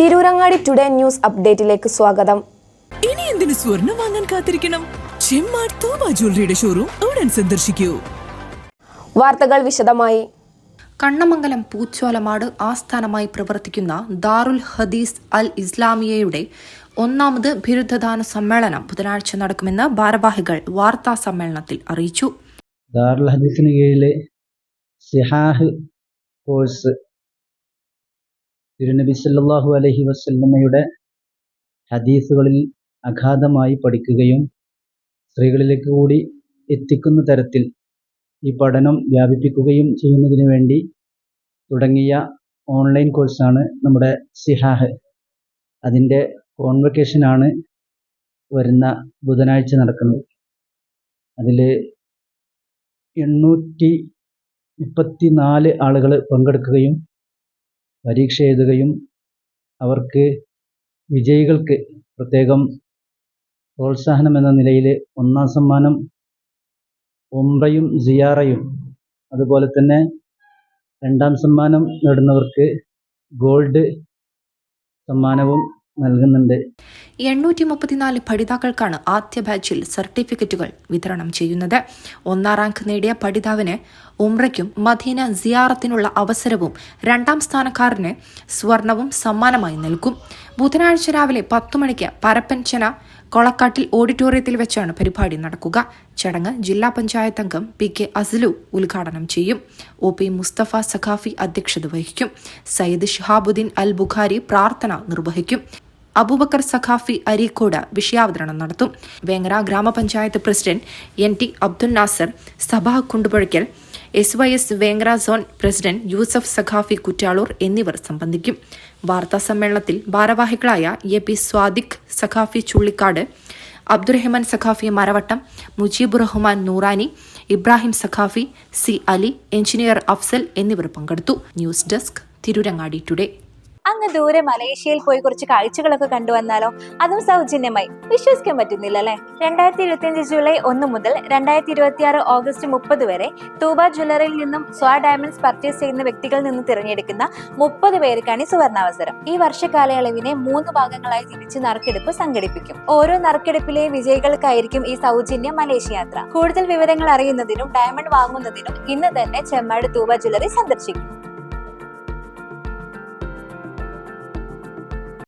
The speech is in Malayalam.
തിരൂരങ്ങാടി ടുഡേ ന്യൂസ് അപ്ഡേറ്റിലേക്ക് സ്വാഗതം. ഇനി എന്തിനു സ്വർണം വാങ്ങാൻ കാത്തിരിക്കണം? ചെമ്മാട് തോമ ജ്വല്ലറിയുടെ ഷോറൂം ഉടൻ സന്ദർശിക്കൂ. വാർത്തകൾ വിശദമായി. കണ്ണമംഗലം പൂച്ചോലമാട് ആസ്ഥാനമായി പ്രവർത്തിക്കുന്ന ദാറുൽ ഹദീസ് അൽ ഇസ്ലാമിയയുടെ 1ാമത് ബിരുദദാന സമ്മേളനം ബുധനാഴ്ച നടക്കുമെന്ന് ഭാരവാഹികൾ വാർത്താ സമ്മേളനത്തിൽ അറിയിച്ചു. ദാറുൽ ഹദീസിന് കീഴിലെ സിഹാഹ് കോഴ്സ് തിരുനബി സല്ലല്ലാഹു അലൈഹി വസല്ലമയുടെ ഹദീസുകളിൽ അഗാധമായി പഠിക്കുകയും സ്ത്രീകളിലേക്ക് കൂടി എത്തിക്കുന്ന തരത്തിൽ ഈ പഠനം വ്യാപിപ്പിക്കുകയും ചെയ്യുന്നതിന് വേണ്ടി തുടങ്ങിയ ഓൺലൈൻ കോഴ്സാണ് നമ്മുടെ സിഹാഹ്. അതിൻ്റെ കോൺവൊക്കേഷനാണ് വരുന്ന ബുധനാഴ്ച നടക്കുന്നത്. അതിൽ 834 ആളുകൾ പങ്കെടുക്കുകയും പരീക്ഷ എഴുതുകയും അവർക്ക് വിജയികൾക്ക് പ്രത്യേകം പ്രോത്സാഹനം എന്ന നിലയിൽ 1ാം സമ്മാനം ഉംറയും സിയാറയും, അതുപോലെ തന്നെ 2ാം സമ്മാനം നേടുന്നവർക്ക് ഗോൾഡ് സമ്മാനവും നൽകുന്നുണ്ട്. 834 പഠിതാക്കൾക്കാണ് ആദ്യ ബാച്ചിൽ സർട്ടിഫിക്കറ്റുകൾ വിതരണം ചെയ്യുന്നത്. 1ാം റാങ്ക് നേടിയ പഠിതാവിന് ഉംറയ്ക്കും മദീന സിയാറത്തിനുള്ള അവസരവും 2ാം സ്ഥാനക്കാരന് സ്വർണവും സമ്മാനമായി നൽകും. ബുധനാഴ്ച രാവിലെ 10 മണിക്ക് പരപ്പൻചന കൊളക്കാട്ടിൽ ഓഡിറ്റോറിയത്തിൽ വെച്ചാണ് പരിപാടി നടക്കുക. ചടങ്ങ് ജില്ലാ പഞ്ചായത്ത് അംഗം PK അസ്ലു ഉദ്ഘാടനം ചെയ്യും. OP മുസ്തഫ സഖാഫി അധ്യക്ഷത വഹിക്കും. സയ്യിദ് ഷിഹാബുദ്ദീൻ അൽ ബുഖാരി പ്രാർത്ഥന നിർവഹിക്കും. അബൂബക്കർ സഖാഫി അരീക്കോട് വിഷയാവതരണം നടത്തും. വേങ്ങര ഗ്രാമപഞ്ചായത്ത് പ്രസിഡന്റ് NT അബ്ദുൽ നാസർ, സഭാ Kundupuzhakkal, SYS Vengara zone president Yusuf Saqafi Kuttaloor എന്നിവർ സംബന്ധിക്കും. വാർത്താ സമ്മേളനത്തിൽ ഭാരവാഹികളായ AP Swadiq Saqafi Chullikkad, Abdurahman Saqafi Maravattam, Mujeebur Rahman Noorani, Ibrahim Saqafi, C Ali, engineer Afsal എന്നിവർ പങ്കെടുത്തു. News desk Tirurangadi today. അങ്ങ് ദൂരെ മലേഷ്യയിൽ പോയി കുറച്ച് കാഴ്ചകളൊക്കെ കണ്ടുവന്നാലോ? അതും സൗജന്യമായി. വിശ്വസിക്കാൻ പറ്റുന്നില്ല അല്ലേ? 2025 ജൂലൈ 1 മുതൽ 2026 ഓഗസ്റ്റ് 30 വരെ തൂബ ജ്വല്ലറിയിൽ നിന്നും സ്വാ ഡയമണ്ട്സ് പർച്ചേസ് ചെയ്യുന്ന വ്യക്തികളിൽ നിന്ന് തിരഞ്ഞെടുക്കുന്ന 30 പേർക്കാണ് ഈ സുവർണാവസരം. ഈ വർഷകാലയളവിനെ 3 ഭാഗങ്ങളായി തിരിച്ച് നറുക്കെടുപ്പ് സംഘടിപ്പിക്കും. ഓരോ നറുക്കെടുപ്പിലെ വിജയികൾക്കായിരിക്കും ഈ സൗജന്യ മലേഷ്യ യാത്ര. കൂടുതൽ വിവരങ്ങൾ അറിയുന്നതിനും ഡയമണ്ട് വാങ്ങുന്നതിനും ഇന്ന് തന്നെ ചെമ്മാട് തൂബ ജ്വല്ലറി സന്ദർശിക്കും.